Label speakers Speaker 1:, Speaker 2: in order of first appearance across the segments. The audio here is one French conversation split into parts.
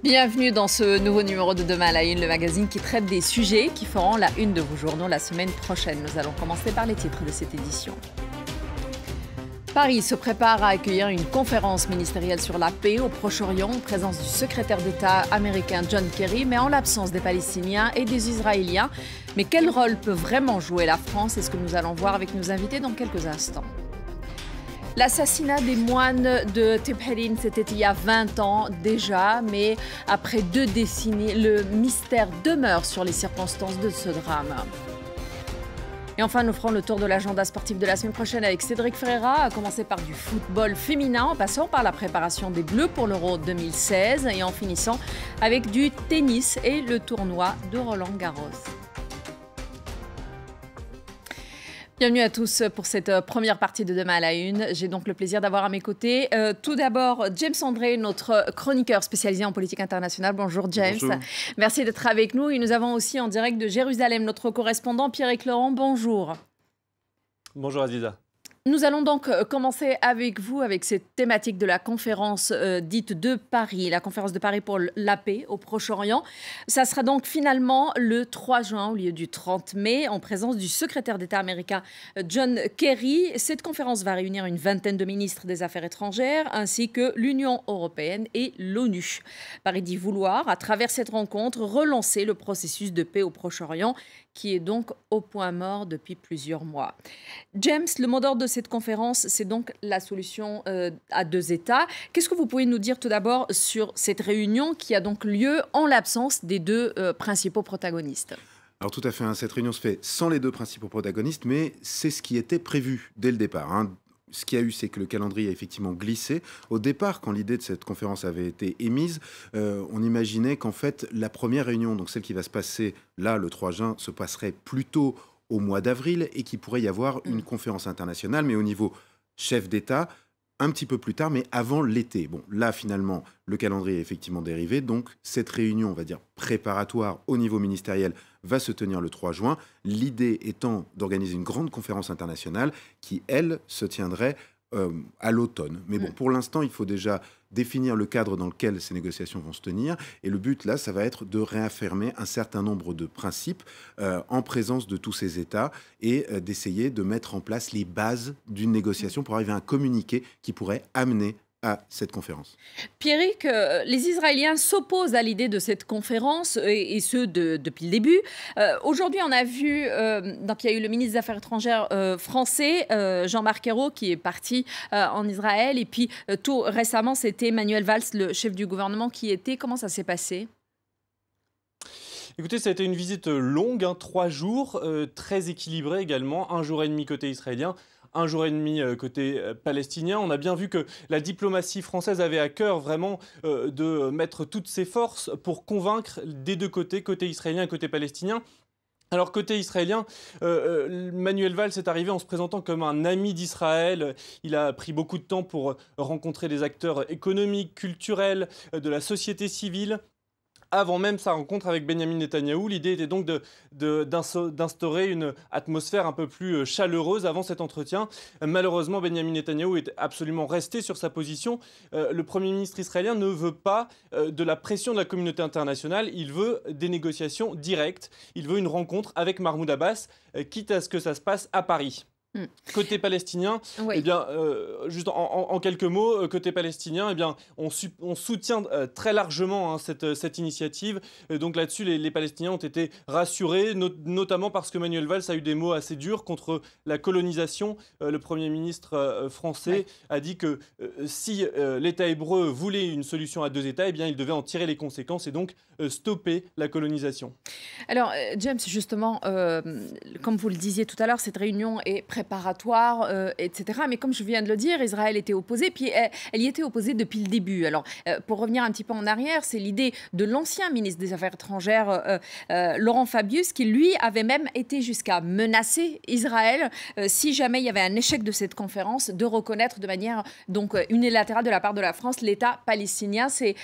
Speaker 1: Bienvenue dans ce nouveau numéro de Demain à la Une, le magazine qui traite des sujets qui feront la une de vos journaux la semaine prochaine. Nous allons commencer par les titres de cette édition. Paris se prépare à accueillir une conférence ministérielle sur la paix au Proche-Orient en présence du secrétaire d'État américain John Kerry, mais en l'absence des Palestiniens et des Israéliens. Mais quel rôle peut vraiment jouer la France? C'est ce que nous allons voir avec nos invités dans quelques instants. L'assassinat des moines de Tibhirine, c'était il y a 20 ans déjà, mais après 2 décennies, le mystère demeure sur les circonstances de ce drame. Et enfin, nous ferons le tour de l'agenda sportif de la semaine prochaine avec Cédric Ferreira, à commencer par du football féminin, en passant par la préparation des Bleus pour l'Euro 2016 et en finissant avec du tennis et le tournoi de Roland-Garros. Bienvenue à tous pour cette première partie de Demain à la Une. J'ai donc le plaisir d'avoir à mes côtés tout d'abord James André, notre chroniqueur spécialisé en politique internationale. Bonjour James. Bonjour. Merci d'être avec nous. Et nous avons aussi en direct de Jérusalem notre correspondant Pierrick Laurent. Bonjour.
Speaker 2: Bonjour Aziza.
Speaker 1: Nous allons donc commencer avec vous, avec cette thématique de la conférence dite de Paris, la conférence de Paris pour la paix au Proche-Orient. Ça sera donc finalement le 3 juin au lieu du 30 mai, en présence du secrétaire d'État américain John Kerry. Cette conférence va réunir une vingtaine de ministres des Affaires étrangères, ainsi que l'Union européenne et l'ONU. Paris dit vouloir, à travers cette rencontre, relancer le processus de paix au Proche-Orient, qui est donc au point mort depuis plusieurs mois. James, le mot d'ordre de cette conférence, c'est donc la solution à 2 États. Qu'est-ce que vous pouvez nous dire tout d'abord sur cette réunion qui a donc lieu en l'absence des 2 principaux protagonistes?
Speaker 3: Alors tout à fait, cette réunion se fait sans les 2 principaux protagonistes, mais c'est ce qui était prévu dès le départ. Ce qu'il y a eu, c'est que le calendrier a effectivement glissé. Au départ, quand l'idée de cette conférence avait été émise, on imaginait qu'en fait, la première réunion, donc celle qui va se passer là, le 3 juin, se passerait plutôt au mois d'avril et qu'il pourrait y avoir une conférence internationale, mais au niveau chef d'État, un petit peu plus tard, mais avant l'été. Bon, là, finalement, le calendrier est effectivement dérivé. Donc, cette réunion, on va dire, préparatoire au niveau ministériel va se tenir le 3 juin. L'idée étant d'organiser une grande conférence internationale qui, elle, se tiendrait à l'automne. Mais bon, pour l'instant, il faut déjà définir le cadre dans lequel ces négociations vont se tenir. Et le but, là, ça va être de réaffirmer un certain nombre de principes en présence de tous ces États et d'essayer de mettre en place les bases d'une négociation pour arriver à un communiqué qui pourrait amener à cette conférence.
Speaker 1: Pierrick, les Israéliens s'opposent à l'idée de cette conférence, et ce depuis le début. Aujourd'hui, on a vu, donc il y a eu le ministre des Affaires étrangères français, Jean-Marc Ayrault, qui est parti en Israël. Et puis, tout récemment, c'était Manuel Valls, le chef du gouvernement, qui était. Comment ça s'est passé ?
Speaker 2: Écoutez, ça a été une visite longue, 3 jours, très équilibrée également, 1 jour et demi côté israélien, 1 jour et demi côté palestinien. On a bien vu que la diplomatie française avait à cœur vraiment de mettre toutes ses forces pour convaincre des 2 côtés, côté israélien et côté palestinien. Alors côté israélien, Manuel Valls est arrivé en se présentant comme un ami d'Israël. Il a pris beaucoup de temps pour rencontrer des acteurs économiques, culturels, de la société civile. Avant même sa rencontre avec Benyamin Netanyahou, l'idée était donc d'instaurer une atmosphère un peu plus chaleureuse avant cet entretien. Malheureusement, Benyamin Netanyahou est absolument resté sur sa position. Le Premier ministre israélien ne veut pas de la pression de la communauté internationale. Il veut des négociations directes. Il veut une rencontre avec Mahmoud Abbas, quitte à ce que ça se passe à Paris. Côté palestinien,
Speaker 1: oui.
Speaker 2: Eh bien, juste en quelques mots, côté palestinien, eh bien, on soutient très largement cette initiative. Donc là-dessus, les Palestiniens ont été rassurés, notamment parce que Manuel Valls a eu des mots assez durs contre la colonisation. Le Premier ministre français a dit que si l'État hébreu voulait une solution à 2 États, eh bien, il devait en tirer les conséquences et donc stopper la colonisation.
Speaker 1: Alors, James, justement, comme vous le disiez tout à l'heure, cette réunion est préparatoire, etc. Mais comme je viens de le dire, Israël était opposé, puis elle y était opposée depuis le début. Alors, pour revenir un petit peu en arrière, c'est l'idée de l'ancien ministre des Affaires étrangères, Laurent Fabius, qui lui avait même été jusqu'à menacer Israël, si jamais il y avait un échec de cette conférence, de reconnaître de manière donc unilatérale de la part de la France l'État palestinien. C'est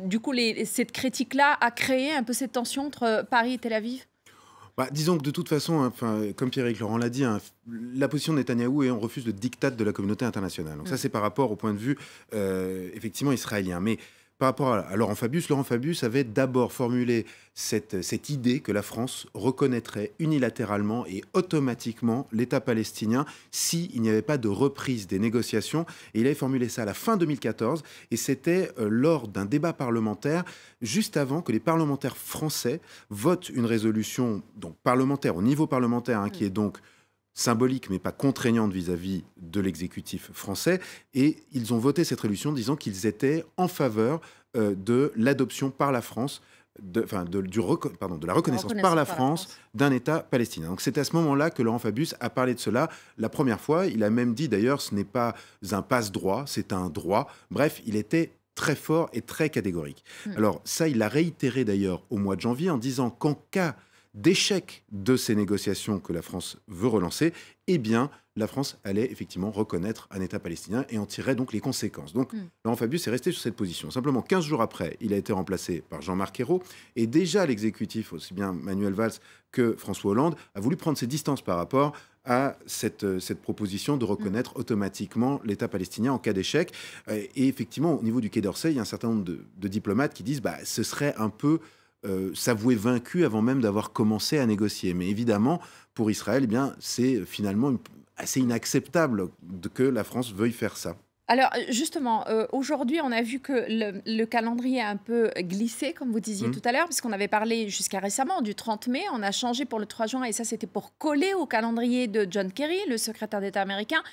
Speaker 1: du coup cette critique-là a créé un peu cette tension entre Paris et Tel Aviv.
Speaker 3: Disons que de toute façon, comme Pierre-Éric Laurent l'a dit, la position de Netanyahou est on refuse le diktat de la communauté internationale. Donc ça, c'est par rapport au point de vue effectivement israélien. Mais par rapport à Laurent Fabius avait d'abord formulé cette idée que la France reconnaîtrait unilatéralement et automatiquement l'État palestinien s'il n'y avait pas de reprise des négociations. Et il avait formulé ça à la fin 2014, et c'était lors d'un débat parlementaire, juste avant que les parlementaires français votent une résolution donc parlementaire, au niveau parlementaire, qui est donc symbolique mais pas contraignante vis-à-vis de l'exécutif français, et ils ont voté cette résolution disant qu'ils étaient en faveur de l'adoption par la France, de la reconnaissance par la France d'un État palestinien. Donc c'est à ce moment-là que Laurent Fabius a parlé de cela la première fois. Il a même dit d'ailleurs ce n'est pas un passe-droit, c'est un droit. Bref, il était très fort et très catégorique. Alors ça, il l'a réitéré d'ailleurs au mois de janvier en disant qu'en cas d'échec de ces négociations que la France veut relancer, eh bien, la France allait effectivement reconnaître un État palestinien et en tirerait donc les conséquences. Donc, Laurent Fabius est resté sur cette position. Simplement, 15 jours après, il a été remplacé par Jean-Marc Ayrault, et déjà l'exécutif, aussi bien Manuel Valls que François Hollande, a voulu prendre ses distances par rapport à cette proposition de reconnaître automatiquement l'État palestinien en cas d'échec. Et effectivement, au niveau du Quai d'Orsay, il y a un certain nombre de diplomates qui disent ce serait un peu s'avouer vaincu avant même d'avoir commencé à négocier. Mais évidemment, pour Israël, eh bien, c'est finalement assez inacceptable que la France veuille faire ça.
Speaker 1: Alors justement, aujourd'hui, on a vu que le calendrier a un peu glissé, comme vous disiez tout à l'heure, puisqu'on avait parlé jusqu'à récemment du 30 mai. On a changé pour le 3 juin et ça, c'était pour coller au calendrier de John Kerry, le secrétaire d'État américain.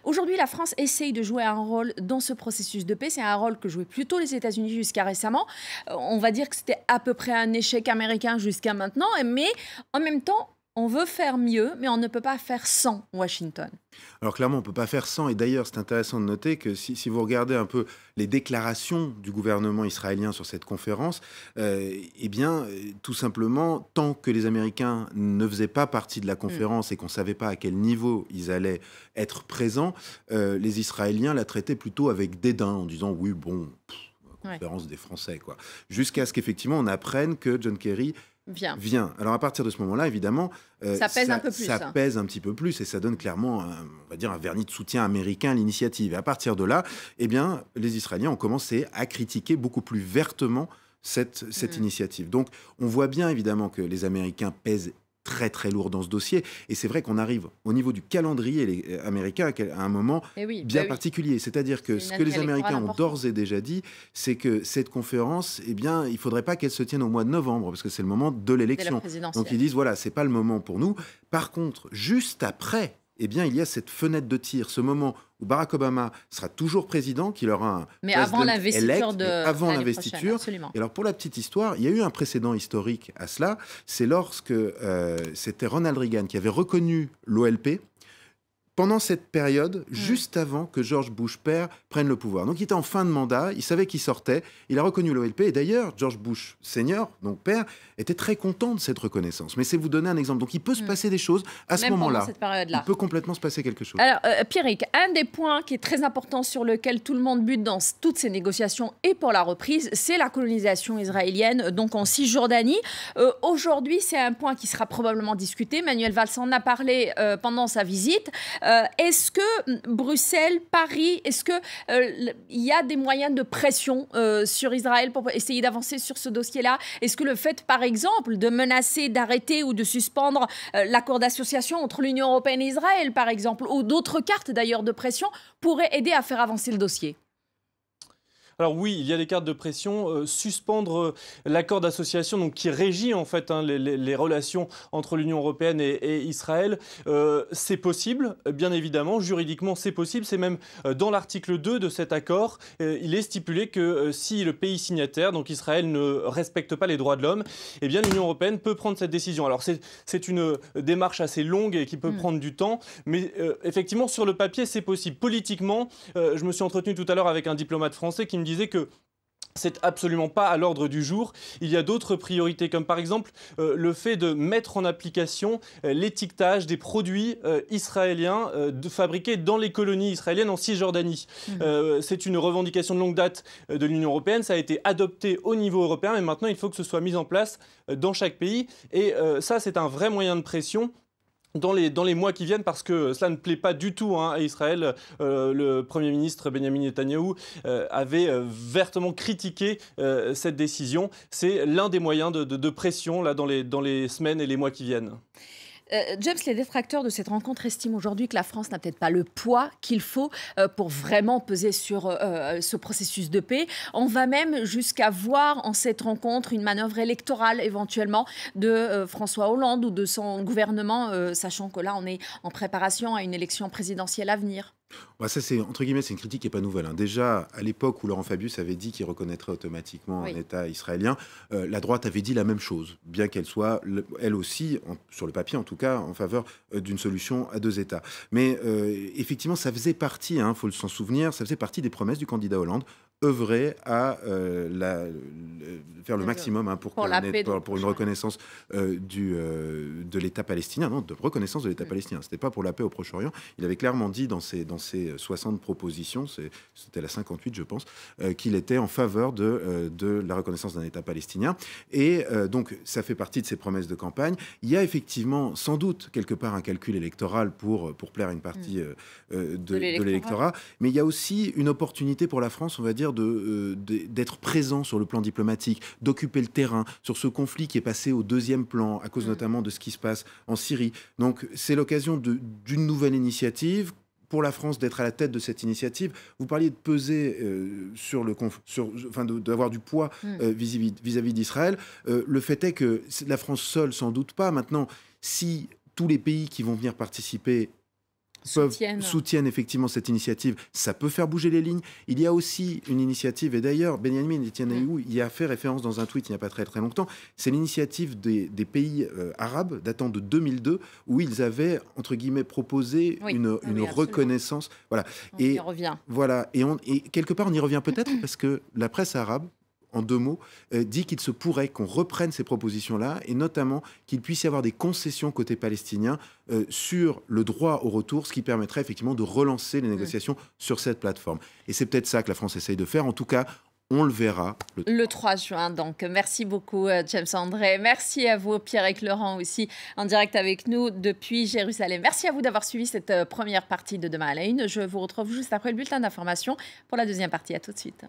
Speaker 1: Aujourd'hui, la France essaye de jouer un rôle dans ce processus de paix. C'est un rôle que jouaient plutôt les États-Unis jusqu'à récemment. On va dire que c'était à peu près un échec américain jusqu'à maintenant, mais en même temps, on veut faire mieux, mais on ne peut pas faire sans Washington.
Speaker 3: Alors clairement, on ne peut pas faire sans. Et d'ailleurs, c'est intéressant de noter que si vous regardez un peu les déclarations du gouvernement israélien sur cette conférence, eh bien, tout simplement, tant que les Américains ne faisaient pas partie de la conférence et qu'on ne savait pas à quel niveau ils allaient être présents, les Israéliens la traitaient plutôt avec dédain, en disant « oui, bon, conférence des Français », quoi. Jusqu'à ce qu'effectivement, on apprenne que John Kerry vient. Alors à partir de ce moment-là, évidemment,
Speaker 1: ça pèse un peu plus.
Speaker 3: Ça pèse un petit peu plus et ça donne clairement, on va dire, un vernis de soutien américain à l'initiative. Et à partir de là, eh bien, les Israéliens ont commencé à critiquer beaucoup plus vertement cette initiative. Donc, on voit bien évidemment que les Américains pèsent très très lourd dans ce dossier, et c'est vrai qu'on arrive au niveau du calendrier américain à un moment bien particulier, c'est-à-dire que ce que les Américains ont d'ores et déjà dit, c'est que cette conférence, eh bien, il ne faudrait pas qu'elle se tienne au mois de novembre, parce que c'est le moment de l'élection. Donc ils disent, voilà, c'est pas le moment pour nous. Par contre, juste après, eh bien, il y a cette fenêtre de tir, ce moment où Barack Obama sera toujours président, qu'il aura un
Speaker 1: mais avant l'investiture
Speaker 3: avant l'investiture. Et alors, pour la petite histoire, il y a eu un précédent historique à cela. C'est lorsque c'était Ronald Reagan qui avait reconnu l'OLP pendant cette période, juste avant que George Bush père prenne le pouvoir. Donc il était en fin de mandat, il savait qu'il sortait, il a reconnu l'OLP, et d'ailleurs George Bush senior, donc père, était très content de cette reconnaissance. Mais c'est vous donner un exemple. Donc il peut se passer des choses à ce moment-là. Il peut complètement se passer quelque chose.
Speaker 1: Alors Pierrick, un des points qui est très important sur lequel tout le monde bute dans toutes ces négociations et pour la reprise, c'est la colonisation israélienne, donc en Cisjordanie. Aujourd'hui, c'est un point qui sera probablement discuté. Manuel Valls en a parlé pendant sa visite. Est-ce que Bruxelles, Paris, est-ce qu'il y a des moyens de pression sur Israël pour essayer d'avancer sur ce dossier-là? Est-ce que le fait, par exemple, de menacer d'arrêter ou de suspendre l'accord d'association entre l'Union européenne et Israël, par exemple, ou d'autres cartes d'ailleurs de pression, pourrait aider à faire avancer le dossier?
Speaker 2: Alors oui, il y a des cartes de pression. Suspendre l'accord d'association donc, qui régit en fait les relations entre l'Union européenne et Israël, c'est possible, bien évidemment. Juridiquement, c'est possible. C'est même dans l'article 2 de cet accord, il est stipulé que si le pays signataire, donc Israël, ne respecte pas les droits de l'homme, eh bien l'Union européenne peut prendre cette décision. Alors c'est une démarche assez longue et qui peut prendre du temps, mais effectivement, sur le papier, c'est possible. Politiquement, je me suis entretenu tout à l'heure avec un diplomate français qui me disait que c'est absolument pas à l'ordre du jour. Il y a d'autres priorités, comme par exemple le fait de mettre en application l'étiquetage des produits israéliens fabriqués dans les colonies israéliennes en Cisjordanie. C'est une revendication de longue date de l'Union européenne. Ça a été adopté au niveau européen, mais maintenant il faut que ce soit mis en place dans chaque pays. Et ça, c'est un vrai moyen de pression dans les mois qui viennent, parce que cela ne plaît pas du tout à Israël. Le Premier ministre Benjamin Netanyahou avait vertement critiqué cette décision. C'est l'un des moyens de pression là, dans les semaines et les mois qui viennent.
Speaker 1: James, les détracteurs de cette rencontre estiment aujourd'hui que la France n'a peut-être pas le poids qu'il faut pour vraiment peser sur ce processus de paix. On va même jusqu'à voir en cette rencontre une manœuvre électorale éventuellement de François Hollande ou de son gouvernement, sachant que là on est en préparation à une élection présidentielle à venir.
Speaker 3: Bah ça, c'est entre guillemets, c'est une critique qui n'est pas nouvelle. Déjà, à l'époque où Laurent Fabius avait dit qu'il reconnaîtrait automatiquement un État israélien, la droite avait dit la même chose, bien qu'elle soit, elle aussi, sur le papier en tout cas, en faveur d'une solution à deux États. Mais effectivement, ça faisait partie, il faut s'en souvenir, ça faisait partie des promesses du candidat Hollande, œuvrer à faire le maximum pour une reconnaissance de l'État palestinien, non, de reconnaissance de l'État palestinien. C'était pas pour la paix au Proche-Orient. Il avait clairement dit dans ses 60 propositions, c'était la 58 je pense, qu'il était en faveur de la reconnaissance d'un État palestinien. Et donc ça fait partie de ses promesses de campagne. Il y a effectivement sans doute quelque part un calcul électoral pour plaire à une partie de l'électorat, mais il y a aussi une opportunité pour la France, on va dire, d'être présent sur le plan diplomatique, d'occuper le terrain sur ce conflit qui est passé au deuxième plan à cause notamment de ce qui se passe en Syrie. Donc c'est l'occasion d'une nouvelle initiative pour la France d'être à la tête de cette initiative. Vous parliez de peser d'avoir du poids vis-à-vis d'Israël. Le fait est que la France seule, sans doute pas. Maintenant, si tous les pays qui vont venir participer soutiennent effectivement cette initiative, ça peut faire bouger les lignes. Il y a aussi une initiative, et d'ailleurs Benjamin Netanyahou y a fait référence dans un tweet il n'y a pas très très longtemps, c'est l'initiative des pays arabes datant de 2002, où ils avaient entre guillemets proposé une reconnaissance. Voilà.
Speaker 1: On y revient.
Speaker 3: Voilà. Et quelque part on y revient peut-être parce que la presse arabe, en deux mots, dit qu'il se pourrait qu'on reprenne ces propositions-là, et notamment qu'il puisse y avoir des concessions côté palestinien sur le droit au retour, ce qui permettrait effectivement de relancer les négociations sur cette plateforme. Et c'est peut-être ça que la France essaye de faire. En tout cas, on le verra.
Speaker 1: Le 3 juin, donc. Merci beaucoup, James André. Merci à vous, Pierrick Laurent, aussi, en direct avec nous depuis Jérusalem. Merci à vous d'avoir suivi cette première partie de Demain à la Une. Je vous retrouve juste après le bulletin d'information pour la deuxième partie. À tout de suite.